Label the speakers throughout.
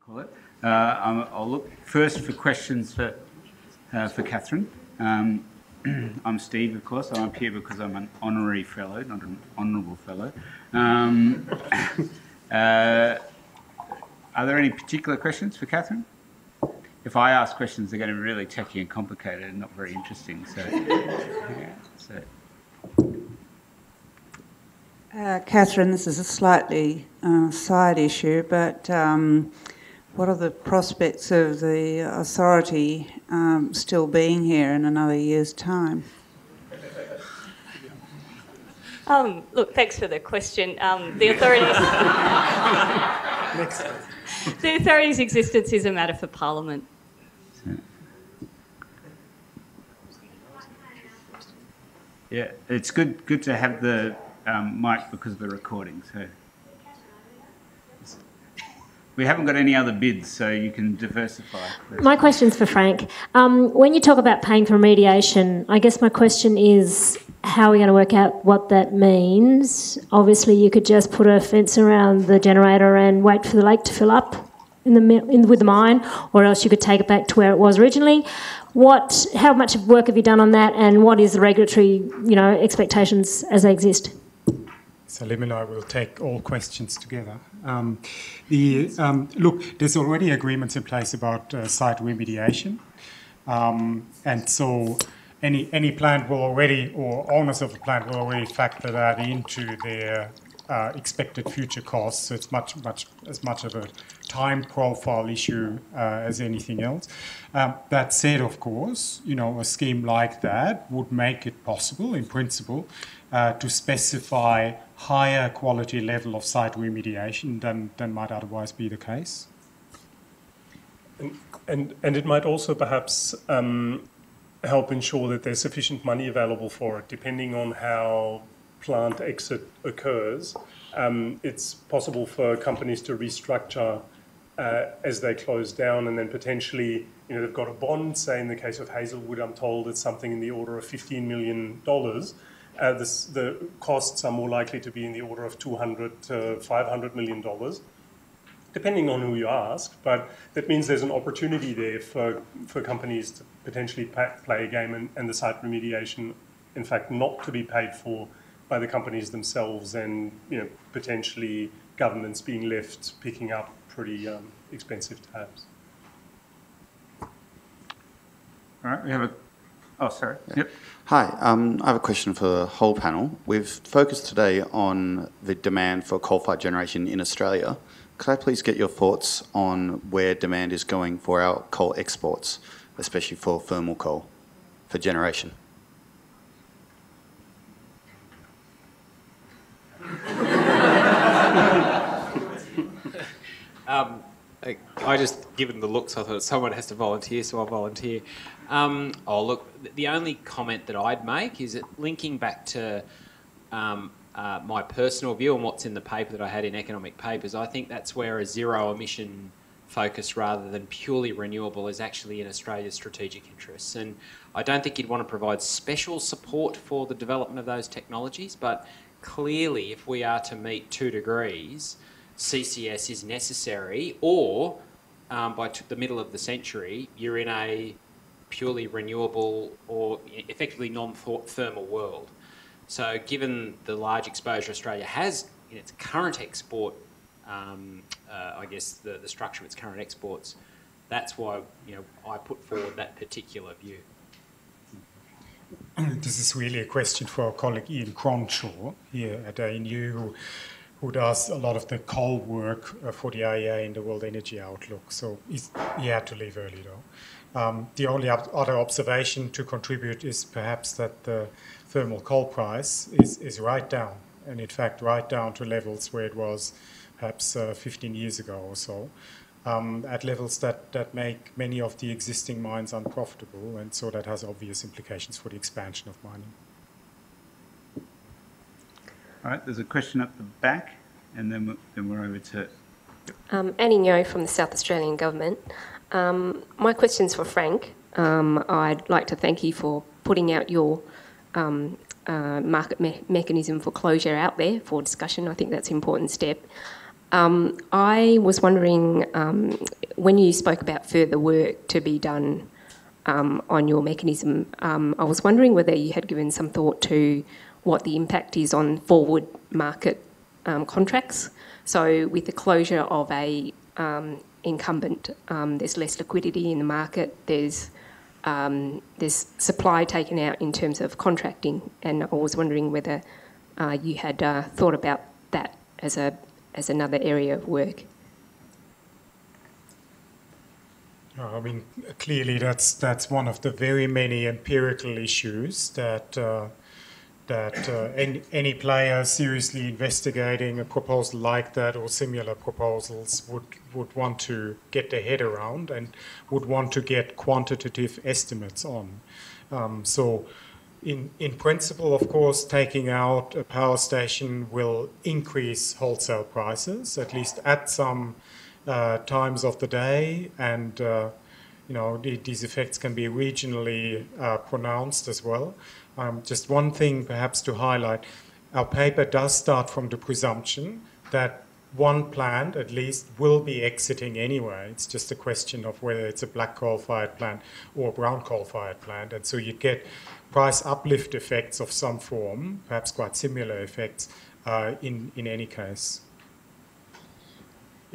Speaker 1: Call it. I'll look first for questions for Kathryn. I'm Steve, of course. I'm up here because I'm an honorary fellow, not an honourable fellow. Are there any particular questions for Kathryn? If I ask questions, they're going to be really techy and complicated and not very interesting.
Speaker 2: Kathryn, this is a slightly side issue, but what are the prospects of the authority still being here in another year's time?
Speaker 3: Look, thanks for the question. The authority's existence is a matter for Parliament.
Speaker 1: Yeah, it's good to have the mic because of the recording. So we haven't got any other bids, so you can diversify.
Speaker 4: My question's for Frank. When you talk about paying for remediation, I guess my question is, how are we going to work out what that means? Obviously, you could just put a fence around the generator and wait for the lake to fill up with the mine, or else you could take it back to where it was originally. How much work have you done on that, and what is the regulatory, expectations as they exist?
Speaker 5: Salim and I will take all questions together. Look, there's already agreements in place about site remediation, and so any plant will already, or owners of the plant will already factor that into their expected future costs. So it's as much of a time profile issue as anything else. That said, of course, a scheme like that would make it possible, in principle, to specify higher quality level of site remediation than might otherwise be the case.
Speaker 6: And it might also perhaps help ensure that there's sufficient money available for it, depending on how plant exit occurs. It's possible for companies to restructure as they close down, and then potentially, they've got a bond, say in the case of Hazelwood, I'm told it's something in the order of $15 million. The costs are more likely to be in the order of $200 to $500 million, depending on who you ask. But that means there's an opportunity there for companies to potentially play a game and the site remediation, in fact, not to be paid for by the companies themselves, and potentially governments being left picking up pretty expensive tabs.
Speaker 1: All right, we have a... Oh, sorry. Yeah. Yep.
Speaker 7: Hi, I have a question for the whole panel. We've focused today on the demand for coal-fired generation in Australia. Could I please get your thoughts on where demand is going for our coal exports, especially for thermal coal, for generation?
Speaker 8: I just, given the looks, I thought someone has to volunteer, so I'll volunteer. Look, the only comment that I'd make is that linking back to my personal view and what's in the paper that I had in economic papers, I think that's where a zero emission focus rather than purely renewable is actually in Australia's strategic interests. And I don't think you'd want to provide special support for the development of those technologies, but clearly if we are to meet 2 degrees, CCS is necessary, or by the middle of the century, you're in a purely renewable or effectively non-thermal world. So given the large exposure Australia has in its current export, I guess the structure of its current exports, that's why I put forward that particular view.
Speaker 5: This is really a question for our colleague Ian Cronshaw here at ANU, who does a lot of the coal work for the IEA in the World Energy Outlook. So he had to leave early, though. The only other observation to contribute is perhaps that the thermal coal price is right down, and in fact right down to levels where it was perhaps 15 years ago or so, at levels that make many of the existing mines unprofitable, and so that has obvious implications for the expansion of mining.
Speaker 1: All right, there's a question up the back, and then we're over to...
Speaker 9: Annie Nyo from the South Australian Government. My question's for Frank. I'd like to thank you for putting out your market mechanism for closure out there for discussion. I think that's an important step. I was wondering, when you spoke about further work to be done on your mechanism, I was wondering whether you had given some thought to what the impact is on forward market contracts. So with the closure of a incumbent, there's less liquidity in the market, there's supply taken out in terms of contracting, and I was wondering whether you had thought about that as another area of work.
Speaker 5: I mean, clearly that's one of the very many empirical issues that any player seriously investigating a proposal like that or similar proposals would want to get their head around and would want to get quantitative estimates on. So in principle, of course, taking out a power station will increase wholesale prices, at least at some times of the day, and these effects can be regionally pronounced as well. Just one thing perhaps to highlight, our paper does start from the presumption that one plant at least will be exiting anyway. It's just a question of whether it's a black coal-fired plant or a brown coal-fired plant, and so you'd get price uplift effects of some form, perhaps quite similar effects in any case.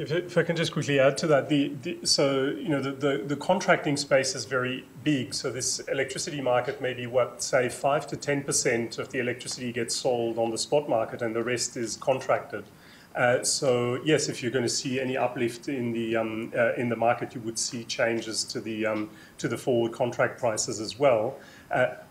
Speaker 6: If I can just quickly add to that, the contracting space is very big. So this electricity market, maybe say 5 to 10% of the electricity gets sold on the spot market, and the rest is contracted. So yes, if you're going to see any uplift in the market, you would see changes to the forward contract prices as well.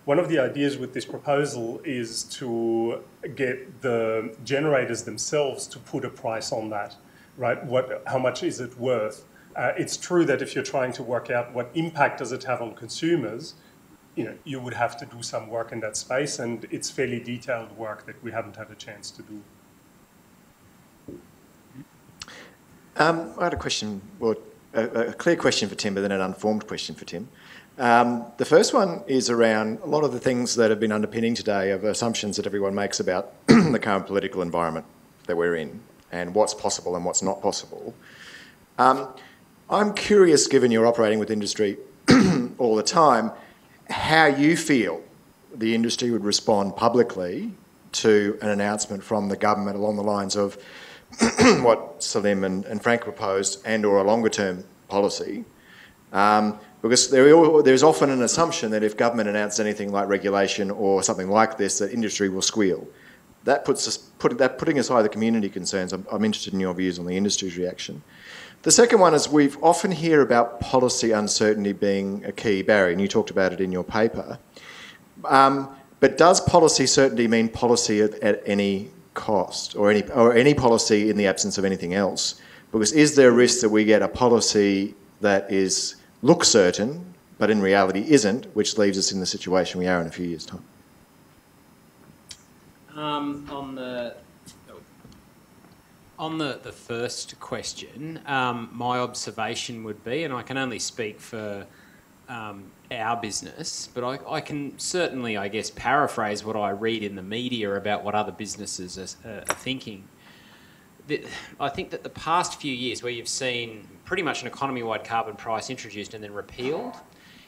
Speaker 6: One of the ideas with this proposal is to get the generators themselves to put a price on that. Right? How much is it worth? It's true that if you're trying to work out what impact does it have on consumers, you would have to do some work in that space, and it's fairly detailed work that we haven't had a chance to do.
Speaker 10: I had a question, a clear question for Tim, but then an unformed question for Tim. The first one is around a lot of the things that have been underpinning today of assumptions that everyone makes about the current political environment that we're in, and what's possible and what's not possible. I'm curious, given you're operating with industry all the time, how you feel the industry would respond publicly to an announcement from the government along the lines of what Salim and Frank proposed, and or a longer term policy. Because there's often an assumption that if government announces anything like regulation or something like this, that industry will squeal. Putting aside the community concerns, I'm interested in your views on the industry's reaction. The second one is we've often hear about policy uncertainty being a key barrier, and you talked about it in your paper. But does policy certainty mean policy at any cost, or any policy in the absence of anything else? Because is there a risk that we get a policy that looks certain, but in reality isn't, which leaves us in the situation we are in a few years' time?
Speaker 8: On the first question, my observation would be, and I can only speak for our business, but I can certainly, I guess, paraphrase what I read in the media about what other businesses are thinking. I think that the past few years, where you've seen pretty much an economy-wide carbon price introduced and then repealed,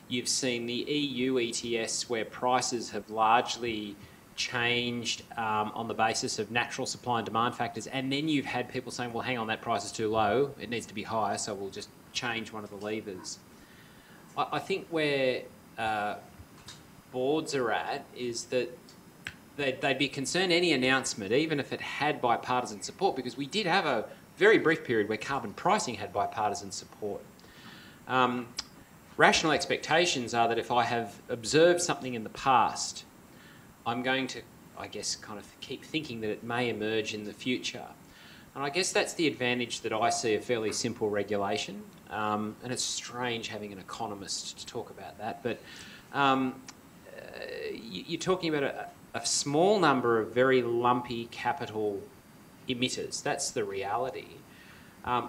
Speaker 8: you've seen the EU ETS where prices have largely changed on the basis of natural supply and demand factors, and then you've had people saying, well, hang on, that price is too low, it needs to be higher, so we'll just change one of the levers. I think where boards are at is that they'd be concerned any announcement, even if it had bipartisan support, because we did have a very brief period where carbon pricing had bipartisan support. Rational expectations are that if I have observed something in the past, I'm going to, I guess, kind of keep thinking that it may emerge in the future. And I guess that's the advantage that I see of fairly simple regulation. And it's strange having an economist to talk about that. But you're talking about a small number of very lumpy capital emitters. That's the reality.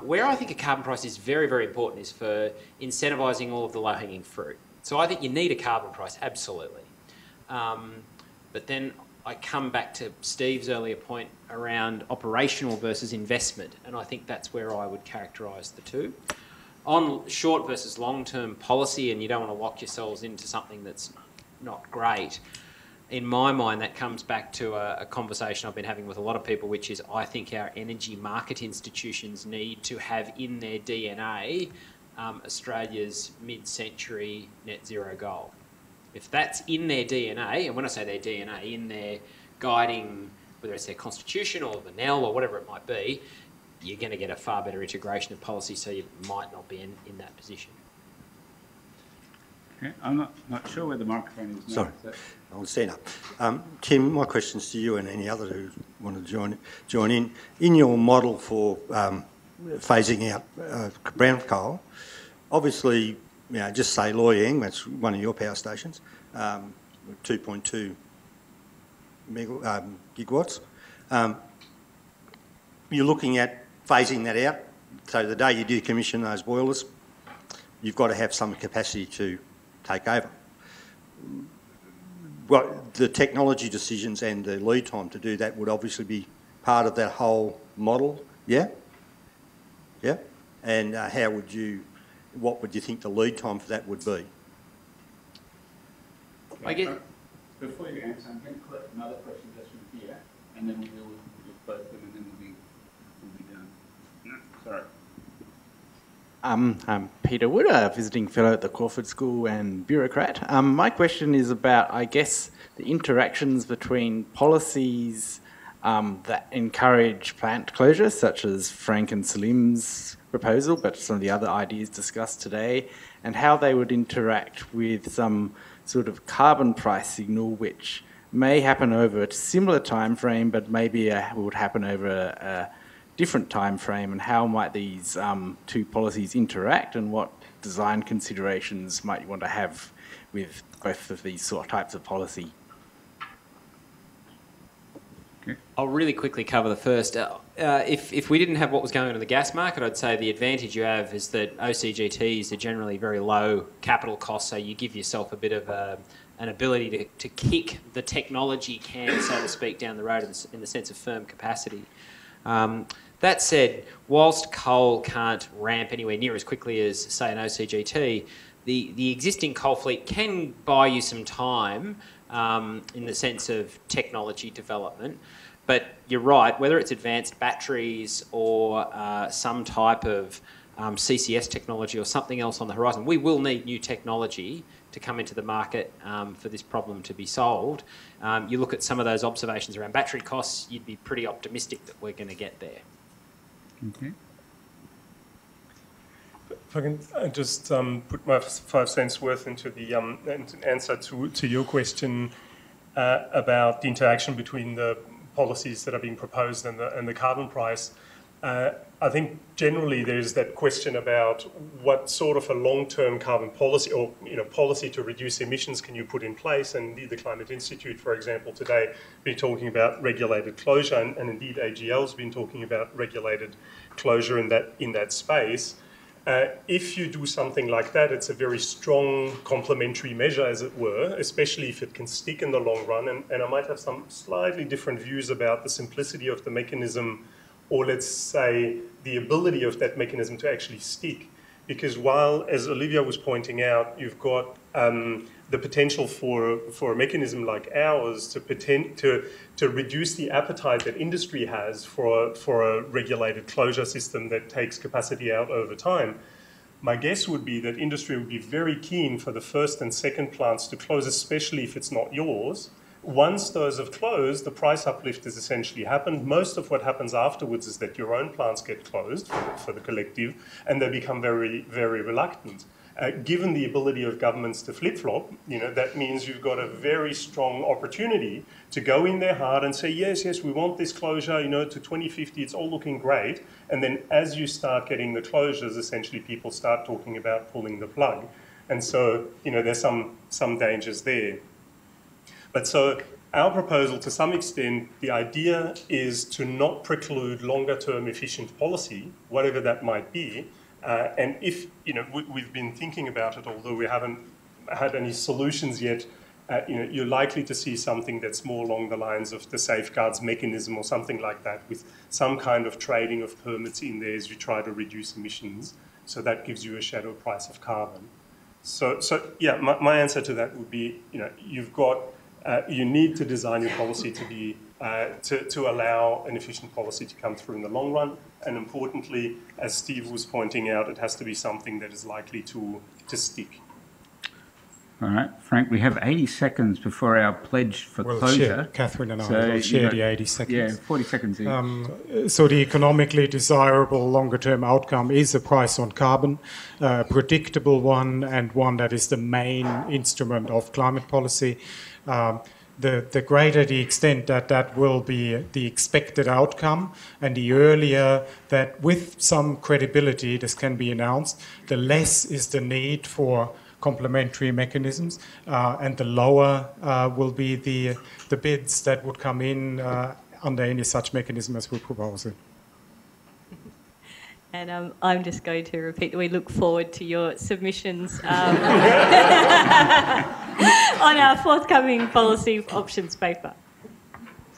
Speaker 8: Where I think a carbon price is very, very important is for incentivising all of the low-hanging fruit. So I think you need a carbon price, absolutely. But then I come back to Steve's earlier point around operational versus investment, and I think that's where I would characterise the two. On short versus long-term policy, and you don't want to lock yourselves into something that's not great, in my mind that comes back to a conversation I've been having with a lot of people, which is I think our energy market institutions need to have in their DNA Australia's mid-century net zero goal. If that's in their DNA, and when I say their DNA, in their guiding, whether it's their constitution or the NEL or whatever it might be, you're going to get a far better integration of policy, so you might not be in that position.
Speaker 1: Okay, I'm not sure where the microphone is now.
Speaker 11: Sorry, I'll stand up. Tim, my question's to you and any other who want to join in. In your model for phasing out brown coal, obviously, just say Loy Yang, that's one of your power stations, 2.2 gigawatts. You're looking at phasing that out. So the day you decommission those boilers, you've got to have some capacity to take over. Well, the technology decisions and the lead time to do that would obviously be part of that whole model, yeah? Yeah? And what would you think the lead time for that would be?
Speaker 8: I get...
Speaker 1: Before you answer, I'm going to collect another question just from here, and then we'll deal with both of them, and then we'll be done. No, sorry.
Speaker 12: I'm Peter Wood, a visiting fellow at the Crawford School and bureaucrat. My question is about, I guess, the interactions between policies that encourage plant closure, such as Frank and Salim's proposal, but some of the other ideas discussed today, and how they would interact with some sort of carbon price signal, which may happen over a similar time frame, but maybe would happen over a different time frame, and how might these two policies interact, and what design considerations might you want to have with both of these sort of types of policy?
Speaker 1: Okay.
Speaker 8: I'll really quickly cover the first. If we didn't have what was going on in the gas market, I'd say the advantage you have is that OCGTs are generally very low capital costs, so you give yourself a bit of an ability to kick the technology can, so to speak, down the road in the sense of firm capacity. That said, whilst coal can't ramp anywhere near as quickly as, say, an OCGT, the existing coal fleet can buy you some time in the sense of technology development. But you're right, whether it's advanced batteries or some type of CCS technology or something else on the horizon, we will need new technology to come into the market for this problem to be solved. You look at some of those observations around battery costs, you'd be pretty optimistic that we're going to get there.
Speaker 1: Okay.
Speaker 6: If I can just put my 5 cents worth into the answer to your question about the interaction between the policies that are being proposed and the carbon price. I think generally there's that question about what sort of a long-term carbon policy or policy to reduce emissions can you put in place, and indeed the Climate Institute, for example, today been talking about regulated closure, and indeed AGL's been talking about regulated closure in that space. If you do something like that, it's a very strong complementary measure, as it were, especially if it can stick in the long run. And I might have some slightly different views about the simplicity of the mechanism, or let's say the ability of that mechanism to actually stick. Because while, as Olivia was pointing out, you've got the potential for a mechanism like ours to reduce the appetite that industry has for a regulated closure system that takes capacity out over time, my guess would be that industry would be very keen for the first and second plants to close, especially if it's not yours. Once those have closed, the price uplift has essentially happened. Most of what happens afterwards is that your own plants get closed for the collective, and they become very, very reluctant. Given the ability of governments to flip-flop, that means you've got a very strong opportunity to go in there hard and say, yes, we want this closure, to 2050, it's all looking great. And then as you start getting the closures, essentially people start talking about pulling the plug. And so, there's some dangers there. But so our proposal, to some extent, the idea is to not preclude longer-term efficient policy, whatever that might be. And if, we've been thinking about it, although we haven't had any solutions yet you're likely to see something that's more along the lines of the safeguards mechanism or something like that, with some kind of trading of permits in there as you try to reduce emissions. So that gives you a shadow price of carbon. So yeah, my answer to that would be, you need to design your policy to be to allow an efficient policy to come through in the long run. And importantly, as Steve was pointing out, it has to be something that is likely to stick.
Speaker 1: All right, Frank, we have 80 seconds before our pledge for closure.
Speaker 5: Kathryn and I will share the 80 seconds.
Speaker 1: Yeah, 40 seconds each.
Speaker 5: So the economically desirable longer-term outcome is a price on carbon, a predictable one, and one that is the main instrument of climate policy. The greater the extent that will be the expected outcome, and the earlier that with some credibility this can be announced, the less is the need for complementary mechanisms, and the lower will be the bids that would come in under any such mechanism as we're proposing.
Speaker 3: And I'm just going to repeat that we look forward to your submissions on our forthcoming policy options paper.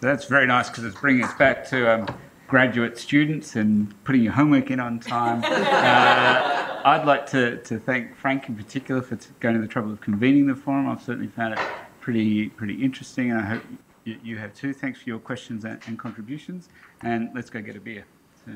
Speaker 1: So that's very nice because it's bringing us back to graduate students and putting your homework in on time. I'd like to thank Frank in particular for going to the trouble of convening the forum. I've certainly found it pretty interesting, and I hope you have too. Thanks for your questions and contributions, and let's go get a beer. So.